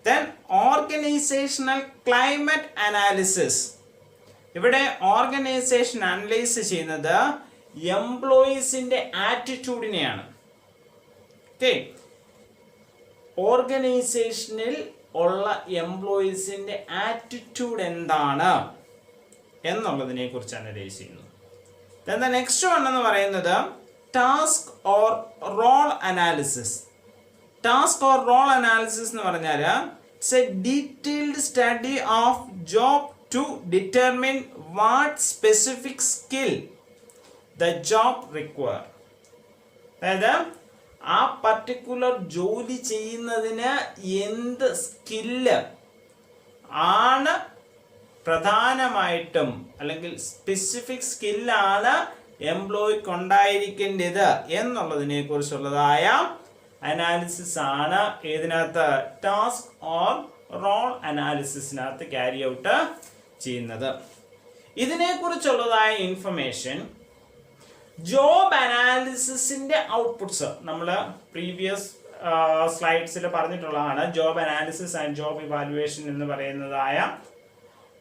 [SPEAKER 1] Then organisational climate analysis. ഇവിടെ ഓർഗനൈസേഷൻ അനലൈസ് ചെയ്യുന്നത് എംപ്ലോയീസിന്റെ ആറ്റിറ്റ്യൂഡിനെയാണ്. ഓക്കെ, ഓർഗനൈസേഷനിൽ ഉള്ള എംപ്ലോയീസിൻ്റെ ആറ്റിറ്റ്യൂഡ് എന്താണ് എന്നുള്ളതിനെ കുറിച്ച് അനലൈസ് ചെയ്യുന്നു. Then the next one എന്ന് പറയുന്നത് task or role analysis. Task or role analysis എന്ന് പറഞ്ഞാൽ it's a detailed study of job to determine what specific skill the job require. അതായത് ആ പർട്ടിക്കുലർ ജോലി ചെയ്യുന്നതിന് എന്ത് സ്കില്ല് ആണ് പ്രധാനമായിട്ടും അല്ലെങ്കിൽ സ്പെസിഫിക് സ്കില്ലാണ് എംപ്ലോയിക്ക് ഉണ്ടായിരിക്കേണ്ടത് എന്നുള്ളതിനെ കുറിച്ചുള്ളതായ അനാലിസിസ് ആണ് ഇതിനകത്ത് ടാസ്ക് ഓർ റോൾ അനാലിസിസിനകത്ത് ക്യാരി ഔട്ട് ചെയ്യുന്നത്. ഇതിനെക്കുറിച്ചുള്ളതായ ഇൻഫർമേഷൻ ജോബ് അനാലിസിസിൻ്റെ ഔട്ട്പുട്ട്സ് നമ്മൾ പ്രീവിയസ് സ്ലൈഡ്സിൽ പറഞ്ഞിട്ടുള്ളതാണ്. Job analysis and job evaluation എന്ന് പറയുന്നതായ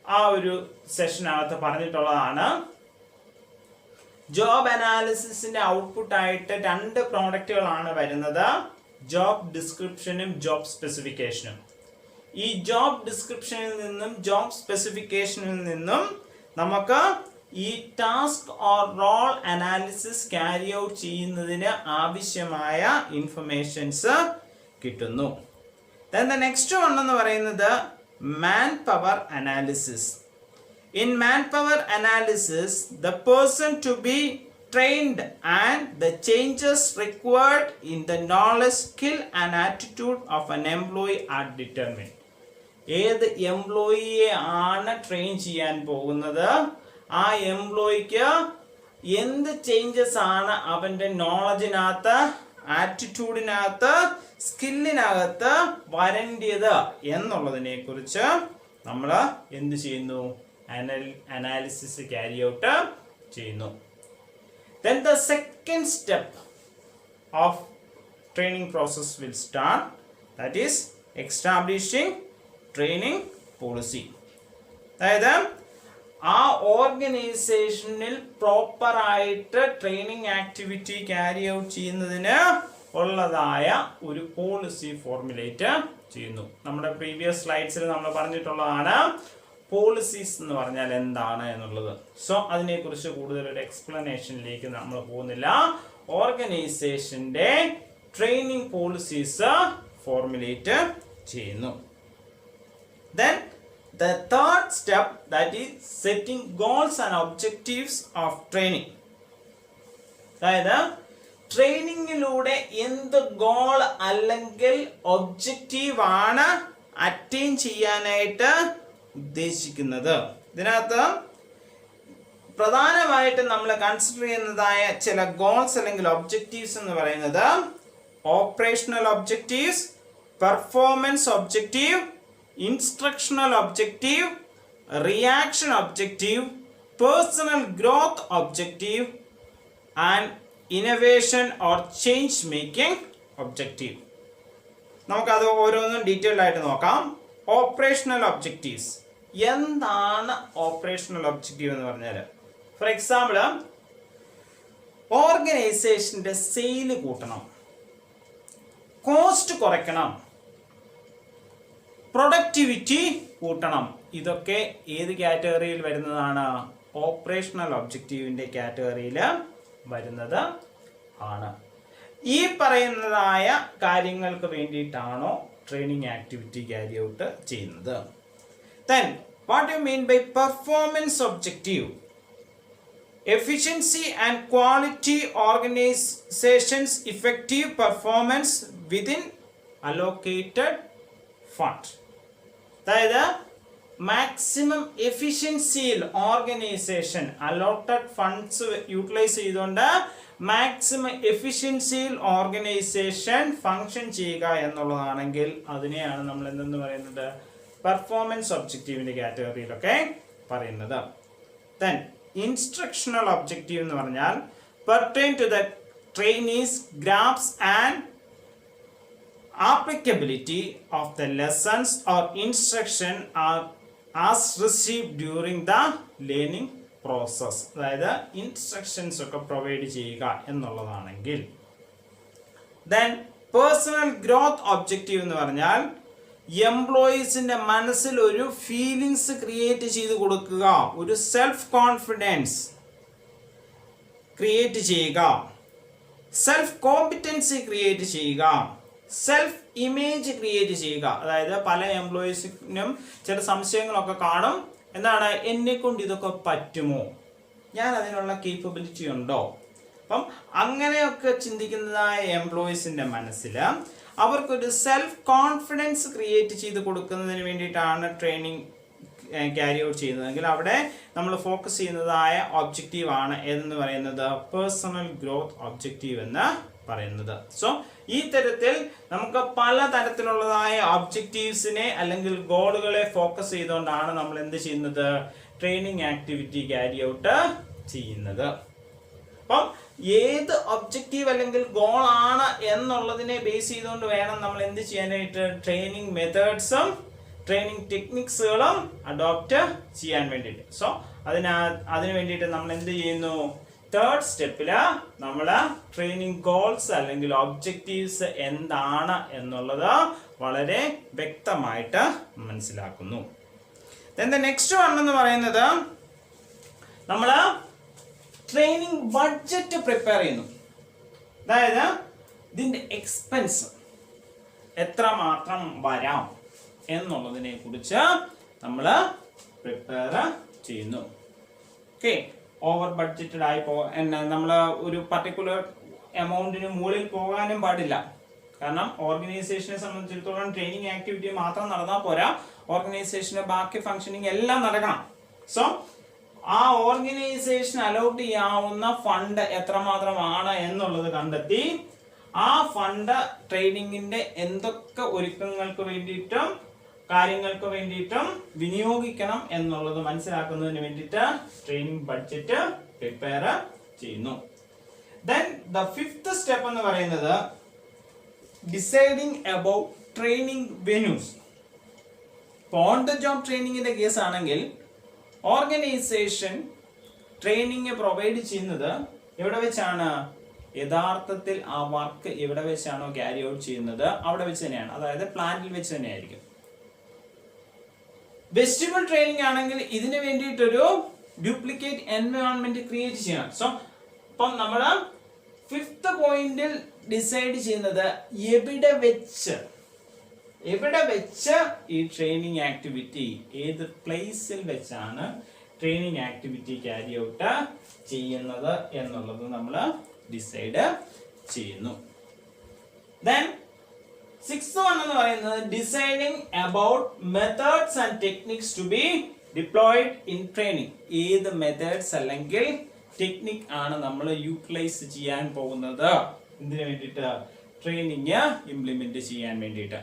[SPEAKER 1] ആ ഒരു സെഷനകത്ത് പറഞ്ഞിട്ടുള്ളതാണ്. ജോബ് അനാലിസിസിന്റെ ഔട്ട്പുട്ടായിട്ട് 2 പ്രോഡക്റ്റുകളാണ് വരുന്നത്, ജോബ് ഡിസ്ക്രിപ്ഷനും ജോബ് സ്പെസിഫിക്കേഷനും. ഈ ജോബ് ഡിസ്ക്രിപ്ഷനിൽ നിന്നും ജോബ് സ്പെസിഫിക്കേഷനിൽ നിന്നും നമുക്ക് ഈ task or role analysis carry out ചെയ്യുന്നതിന് ആവശ്യമായ ഇൻഫർമേഷൻസ് കിട്ടുന്നു. Then the next one എന്ന് പറയുന്നത് manpower analysis. In manpower analysis, the person to be trained and the changes required in the knowledge, skill and attitude of an employee are determined. ഏത് എംപ്ലോയിയെ ആണ് train ചെയ്യാൻ പോകുന്നത്, ആ എംപ്ലോയിക്ക് എന്ത് changes ആണ് അവൻ്റെ നോളജിനകത്ത്, ആറ്റിറ്റ്യൂഡിനകത്ത്, സ്കില്ലിനകത്ത് വരേണ്ടത് എന്നുള്ളതിനെ കുറിച്ച് നമ്മൾ എന്ത് ചെയ്യുന്നു, അനാലിസിസ് ക്യാരി ഔട്ട് ചെയ്യുന്നു. Then the second step of training process will start, that is establishing training policy. അതായത് ആ ഓർഗനൈസേഷനിൽ പ്രോപ്പറായിട്ട് ട്രെയിനിങ് ആക്ടിവിറ്റി ക്യാരി ഔട്ട് ചെയ്യുന്നതിന് ഉള്ളതായ ഒരു പോളിസി ഫോർമുലേറ്റ് ചെയ്യുന്നു. നമ്മുടെ പ്രീവിയസ് സ്ലൈഡ്സിൽ നമ്മൾ പറഞ്ഞിട്ടുള്ളതാണ് പോളിസീസ് എന്ന് പറഞ്ഞാൽ എന്താണ് എന്നുള്ളത്. സോ അതിനെക്കുറിച്ച് കൂടുതലൊരു എക്സ്പ്ലനേഷനിലേക്ക് നമ്മൾ പോകുന്നില്ല. ഓർഗനൈസേഷൻ്റെ ട്രെയിനിങ് പോളിസീസ് ഫോർമുലേറ്റ് ചെയ്യുന്നു. Then the third step, that is setting goals and objectives of training. അതായത് ട്രെയിനിങ്ങിലൂടെ എന്ത് ഗോൾ അല്ലെങ്കിൽ ഒബ്ജക്റ്റീവ് ആണ് അറ്റൈൻ ചെയ്യാനായിട്ട് ഉദ്ദേശിക്കുന്നത്. ഇതിനകത്ത് പ്രധാനമായിട്ട് നമ്മൾ കൺസിഡർ ചെയ്യുന്നതായ ചില ഗോൾസ് അല്ലെങ്കിൽ ഒബ്ജക്റ്റീവ്സ് എന്ന് പറയുന്നത് operational objectives, performance objective, instructional objective, reaction objective, personal growth objective and innovation or change making objective. നമുക്കത് ഓരോന്നും ഡീറ്റെയിൽഡ് ആയിട്ട് നോക്കാം. Operational objectives. എന്താണ് ഓപ്പറേഷണൽ ഒബ്ജക്റ്റീവ് എന്ന് പറഞ്ഞാൽ, ഫോർ എക്സാമ്പിൾ ഓർഗനൈസേഷൻ്റെ സെയിൽ കൂട്ടണം, കോസ്റ്റ് കുറയ്ക്കണം, പ്രൊഡക്ടിവിറ്റി കൂട്ടണം. ഇതൊക്കെ ഏത് കാറ്റഗറിയിൽ വരുന്നതാണ്? ഓപ്പറേഷണൽ ഒബ്ജക്റ്റീവിൻ്റെ കാറ്റഗറിയിൽ വരുന്നത് ആണ്. ഈ പറയുന്നതായ കാര്യങ്ങൾക്ക് വേണ്ടിയിട്ടാണോ ട്രെയിനിങ് ആക്ടിവിറ്റി ക്യാരി ഔട്ട് ചെയ്യുന്നത്? Then what do you mean by performance objective? Efficiency and quality organization's effective performance within allocated fund. അതായത് മാക്സിമം എഫിഷ്യൻസിയിൽ ഓർഗനൈസേഷൻ അലോട്ടഡ് ഫണ്ട്സ് യൂട്ടിലൈസ് ചെയ്തുകൊണ്ട് മാക്സിമം എഫിഷ്യൻസിയിൽ ഓർഗനൈസേഷൻ ഫങ്ഷൻ ചെയ്യുക എന്നുള്ളതാണെങ്കിൽ അതിനെയാണ് നമ്മൾ എന്തെന്ന് പറയുന്നത്, പെർഫോമൻസ് ഒബ്ജക്റ്റീവിൻ്റെ കാറ്റഗറിയിലൊക്കെ പറയുന്നത്. ദെൻ ഇൻസ്ട്രക്ഷണൽ ഒബ്ജക്റ്റീവ് എന്ന് പറഞ്ഞാൽ pertain to the trainees graphs and applicability of the lessons or instruction are as received during the learning process. അതായത് ഇൻസ്ട്രക്ഷൻസ് ഒക്കെ പ്രൊവൈഡ് ചെയ്യുക എന്നുള്ളതാണെങ്കിൽ. Then പേഴ്സണൽ ഗ്രോത്ത് ഒബ്ജക്റ്റീവ് എന്ന് പറഞ്ഞാൽ എംപ്ലോയീസിന്റെ മനസ്സിൽ ഒരു ഫീലിങ്സ് ക്രിയേറ്റ് ചെയ്ത് കൊടുക്കുക, ഒരു സെൽഫ് കോൺഫിഡൻസ് ക്രിയേറ്റ് ചെയ്യുക, സെൽഫ് കോമ്പിറ്റൻസി ക്രിയേറ്റ് ചെയ്യുക, സെൽഫ് ഇമേജ് ക്രിയേറ്റ് ചെയ്യുക. അതായത് പല എംപ്ലോയീസിനും ചില സംശയങ്ങളൊക്കെ കാണും. എന്താണ്, എന്നെ കൊണ്ട് ഇതൊക്കെ പറ്റുമോ, ഞാൻ അതിനുള്ള കേപ്പബിലിറ്റി ഉണ്ടോ? അപ്പം അങ്ങനെയൊക്കെ ചിന്തിക്കുന്നതായ എംപ്ലോയീസിന്റെ മനസ്സിൽ അവർക്കൊരു സെൽഫ് കോൺഫിഡൻസ് ക്രിയേറ്റ് ചെയ്ത് കൊടുക്കുന്നതിന് വേണ്ടിയിട്ടാണ് ട്രെയിനിങ് ക്യാരി ഔട്ട് ചെയ്യുന്നതെങ്കിൽ അവിടെ നമ്മൾ ഫോക്കസ് ചെയ്യുന്നതായ ഒബ്ജക്റ്റീവ് ആണ് ഏതെന്ന് പറയുന്നത് പേഴ്സണൽ ഗ്രോത്ത് ഒബ്ജക്റ്റീവ് എന്ന് പറയുന്നത്. സോ ഈ തരത്തിൽ നമുക്ക് പല തരത്തിലുള്ളതായ ഒബ്ജക്റ്റീവ്സിനെ അല്ലെങ്കിൽ ഗോളുകളെ ഫോക്കസ് ചെയ്തുകൊണ്ടാണ് നമ്മൾ എന്ത് ചെയ്യുന്നത്, ട്രെയിനിങ് ആക്ടിവിറ്റി ക്യാരി ഔട്ട് ചെയ്യുന്നത്. അപ്പം ഏത് ഒബ്ജക്റ്റീവ് അല്ലെങ്കിൽ ഗോൾ ആണ് എന്നുള്ളതിനെ ബേസ് ചെയ്തുകൊണ്ട് വേണം നമ്മൾ എന്ത് ചെയ്യാനായിട്ട് ട്രെയിനിങ് മെത്തേഡ്സും ട്രെയിനിങ് ടെക്നിക്സുകളും അഡോപ്റ്റ് ചെയ്യാൻ വേണ്ടിയിട്ട്. സോ അതിന് വേണ്ടിയിട്ട് നമ്മൾ എന്ത് ചെയ്യുന്നു, തേർഡ് സ്റ്റെപ്പില് നമ്മൾ ട്രെയിനിങ് ഗോൾസ് അല്ലെങ്കിൽ ഒബ്ജക്റ്റീവ്സ് എന്താണ് എന്നുള്ളത് വളരെ വ്യക്തമായിട്ട് മനസ്സിലാക്കുന്നു. Then the next one എന്ന് പറയുന്നത് നമ്മൾ ട്രെയിനിങ് ബഡ്ജറ്റ് പ്രിപ്പയർ ചെയ്യുന്നു. അതായത് ഇതിൻ്റെ എക്സ്പെൻസ് എത്രമാത്രം വരാം എന്നുള്ളതിനെ കുറിച്ച് നമ്മൾ പ്രിപ്പയർ ചെയ്യുന്നു. ഓക്കെ, ഓവർ ബഡ്ജറ്റഡ് ആയി നമ്മൾ ഒരു പർട്ടിക്കുലർ എമൗണ്ടിന് മുകളിൽ പോകാനും പാടില്ല. കാരണം ഓർഗനൈസേഷനെ സംബന്ധിച്ചിടത്തോളം ട്രെയിനിങ് ആക്ടിവിറ്റി മാത്രം നടന്നാൽ പോരാ, ഓർഗനൈസേഷന്റെ ബാക്കി ഫംഗ്ഷനിങ് എല്ലാം നടക്കണം. സോ ആ ഓർഗനൈസേഷൻ അലോട്ട് ചെയ്യാവുന്ന ഫണ്ട് എത്രമാത്രമാണ് എന്നുള്ളത് കണ്ടെത്തി ആ ഫണ്ട് ട്രെയിനിങ്ങിന്റെ എന്തൊക്കെ ഒരുക്കങ്ങൾക്ക് വേണ്ടിയിട്ടും കാര്യങ്ങൾക്ക് വേണ്ടിയിട്ടും വിനിയോഗിക്കണം എന്നുള്ളത് മനസ്സിലാക്കുന്നതിന് വേണ്ടിയിട്ട് ട്രെയിനിങ് ബഡ്ജറ്റ് പ്രിപ്പയർ ചെയ്യുന്നു. ദെൻ ദ ഫിഫ്ത്ത് സ്റ്റെപ്പ് എന്ന് പറയുന്നത് deciding about training venues. On the job ട്രെയിനിങ്ങിന്റെ കേസ് ആണെങ്കിൽ ഓർഗനൈസേഷൻ ട്രെയിനിങ് പ്രൊവൈഡ് ചെയ്യുന്നത് എവിടെ വെച്ചാണ്, യഥാർത്ഥത്തിൽ ആ വർക്ക് എവിടെ വെച്ചാണോ ക്യാരി ഔട്ട് ചെയ്യുന്നത് അവിടെ വെച്ച് തന്നെയാണ്, അതായത് പ്ലാന്റിൽ വെച്ച് തന്നെയായിരിക്കും. വെസ്റ്റിബിൾ ട്രെയിനിങ് ആണെങ്കിൽ ഇതിന് വേണ്ടിയിട്ടൊരു ഡ്യൂപ്ലിക്കേറ്റ് എൻവയോൺമെന്റ് ക്രിയേറ്റ് ചെയ്യണം. സോ ഇപ്പം നമ്മൾ ഫിഫ്ത്ത് പോയിന്റിൽ ഡിസൈഡ് ചെയ്യുന്നത് എവിടെ വെച്ച് ഈ ട്രെയിനിങ് ആക്ടിവിറ്റി ഏത് പ്ലേസിൽ വെച്ചാണ് ട്രെയിനിങ് ആക്ടിവിറ്റി ക്യാരി ഔട്ട് ചെയ്യുന്നത് എന്നുള്ളത് നമ്മൾ ഡിസൈഡ് ചെയ്യുന്നു. ദെൻ സിക്സ്ത് വൺ എന്ന് പറയുന്നത് deciding about methods and techniques to be deployed in training. ഏത് മെത്തേഡ്സ് അല്ലെങ്കിൽ ടെക്നിക് ആണ് നമ്മൾ യൂട്ടിലൈസ് ചെയ്യാൻ പോകുന്നത് ഇതിനു വേണ്ടിയിട്ട്, ട്രെയിനിങ് ഇംപ്ലിമെന്റ് ചെയ്യാൻ വേണ്ടിയിട്ട്.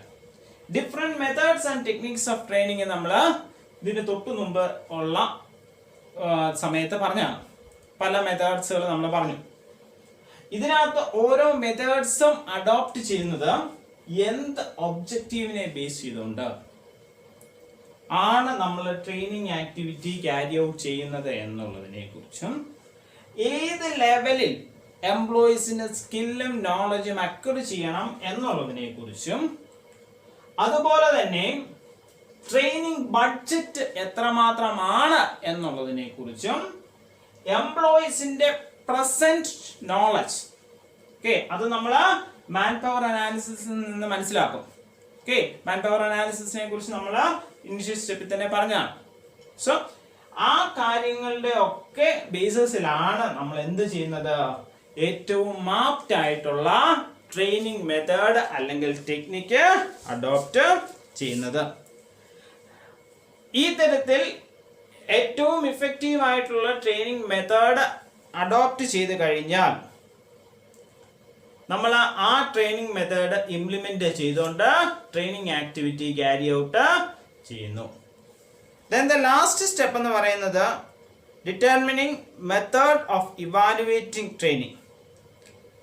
[SPEAKER 1] Different methods and techniques of training നമ്മൾ ഇതിന് തൊട്ടു മുമ്പ് ഉള്ള സമയത്ത് പറഞ്ഞാണ്. പല മെത്തേഡ്സുകൾ നമ്മൾ പറഞ്ഞു. ഇതിനകത്ത് ഓരോ മെത്തേഡ്സും അഡോപ്റ്റ് ചെയ്യുന്നത് എന്ത് ഒബ്ജക്റ്റീവിനെ ബേസ് ചെയ്തുകൊണ്ട് ആണ് നമ്മൾ ട്രെയിനിങ് ആക്ടിവിറ്റി ക്യാരി ഔട്ട് ചെയ്യുന്നത് എന്നുള്ളതിനെ കുറിച്ചും ഏത് ലെവലിൽ എംപ്ലോയീസിന്റെ സ്കില്ലും നോളജും അക്വയർ ചെയ്യണം എന്നുള്ളതിനെ കുറിച്ചും അതുപോലെ തന്നെ ട്രെയിനിങ് ബഡ്ജറ്റ് എത്രമാത്രമാണ് എന്നുള്ളതിനെ കുറിച്ചും എംപ്ലോയീസിന്റെ പ്രസന്റ് നോളജ്, ഓക്കെ, അത് നമ്മൾ മാൻ പവർ അനാലിസിസിൽ നിന്ന് മനസ്സിലാക്കും. ഓക്കെ, മാൻ പവർ അനാലിസിസിനെ കുറിച്ച് നമ്മൾ ഇനിഷ്യൽ സ്റ്റെപ്പിൽ തന്നെ പറഞ്ഞാണ്. സോ ആ കാര്യങ്ങളുടെ ഒക്കെ ബേസിസിലാണ് നമ്മൾ എന്ത് ചെയ്യുന്നത്, ഏറ്റവും മാപ്റ്റ് ആയിട്ടുള്ള ട്രെയിനിങ് മെത്തേഡ് അല്ലെങ്കിൽ ടെക്നിക്ക് അഡോപ്റ്റ് ചെയ്യുന്നത്. ഈ തരത്തിൽ ഏറ്റവും ഇഫക്റ്റീവ് ആയിട്ടുള്ള ട്രെയിനിങ് മെത്തേഡ് അഡോപ്റ്റ് ചെയ്ത് കഴിഞ്ഞാൽ നമ്മൾ ആ ട്രെയിനിങ് മെത്തേഡ് ഇംപ്ലിമെന്റ് ചെയ്തുകൊണ്ട് ട്രെയിനിങ് ആക്ടിവിറ്റി ക്യാരി ഔട്ട് ചെയ്യുന്നു. Then the last step എന്ന് പറയുന്നത് determining method of evaluating training.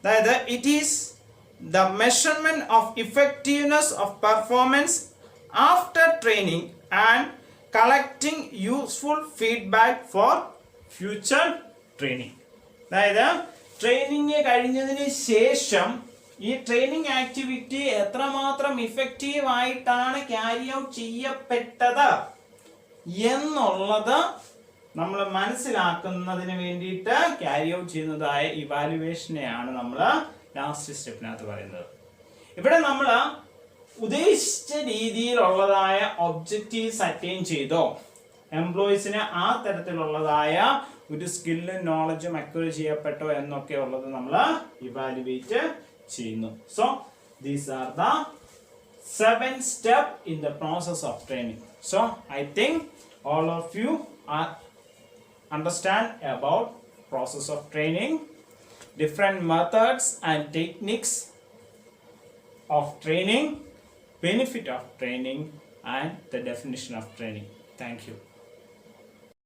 [SPEAKER 1] അതായത് it is the measurement of effectiveness of performance after training and collecting useful feedback for future training. അതായത് training കഴിഞ്ഞതിന് ശേഷം ഈ training activity എത്രമാത്രം effective ആയിട്ടാണ് ക്യാരി ഔട്ട് ചെയ്യപ്പെട്ടത് എന്നുള്ളത് നമ്മൾ മനസ്സിലാക്കുന്നതിന് വേണ്ടിയിട്ട് ക്യാരി ഔട്ട് ചെയ്യുന്നതായ ഇവാലുവേഷനെയാണ് നമ്മൾ ലാസ്റ്റ് സ്റ്റെപ്പിനകത്ത് പറയുന്നത്. ഇവിടെ നമ്മൾ ഉദ്ദേശിച്ച രീതിയിലുള്ളതായ ഒബ്ജക്റ്റീവ്സ് അറ്റൈൻ ചെയ്തോ, എംപ്ലോയീസിന് ആ തരത്തിലുള്ളതായ ഒരു സ്കില്ലും നോളജും അക്വയർ ചെയ്യപ്പെട്ടോ എന്നൊക്കെ ഉള്ളത് നമ്മൾ ഇവാലുവേറ്റ് ചെയ്യുന്നു. So these are the 7 steps in the process of training. So I think all of you are understand about process of training, different methods and techniques of training, benefit of training and the definition of training. Thank you.